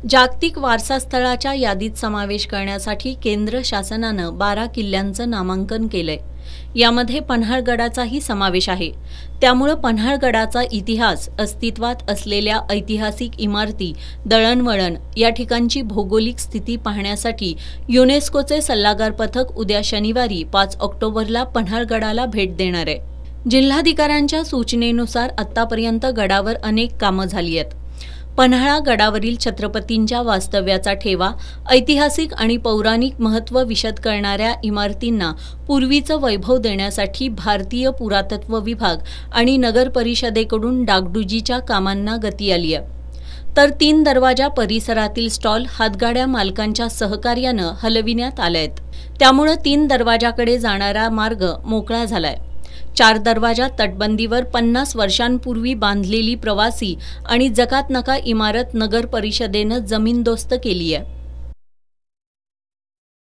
जागतिक वारसा स्थळाच्या यादीत समावेश करण्यासाठी केंद्र शासनानं 12 किल्ल्यांचं नामांकन केलंय। यामध्ये पन्हाळगडाचाही समावेश आहे। त्यामुळे पन्हाळगडाचा इतिहास, अस्तित्वात असलेल्या ऐतिहासिक इमारती, दळणवळण या ठिकाणची भौगोलिक स्थिती पाहण्यासाठी युनेस्कोचे सल्लागार पथक उद्या शनिवारी 5 ऑक्टोबरला पन्हाळगडाला भेट देणार आहे। जिल्हाधिकाऱ्यांच्या सूचनेनुसार आतापर्यंत गडावर अनेक कामं झाली आहेत। पन्हाळा गडावरील छत्रपतींच्या वास्तव्याचा ठेवा, ऐतिहासिक आणि पौराणिक महत्त्व विशद करणाऱ्या इमारतींना पूर्वीचं वैभव देण्यासाठी भारतीय पुरातत्व विभाग आणि नगर परिषदेकडून डागडुजीच्या कामांना गती आली आहे। तर 3 दरवाजा परिसरातील स्टॉल हातगाड्या मालकांच्या सहकार्यानं हलविण्यात आलेत। त्यामुळे 3 दरवाजाकडे जाणारा मार्ग मोकळा झालाय। 4 दरवाजा तटबंदीवर 50 वर्षांपूर्वी बांधलेली प्रवासी आणि जकात नका इमारत नगर परिषदेनं जमीनदोस्त केली आहे।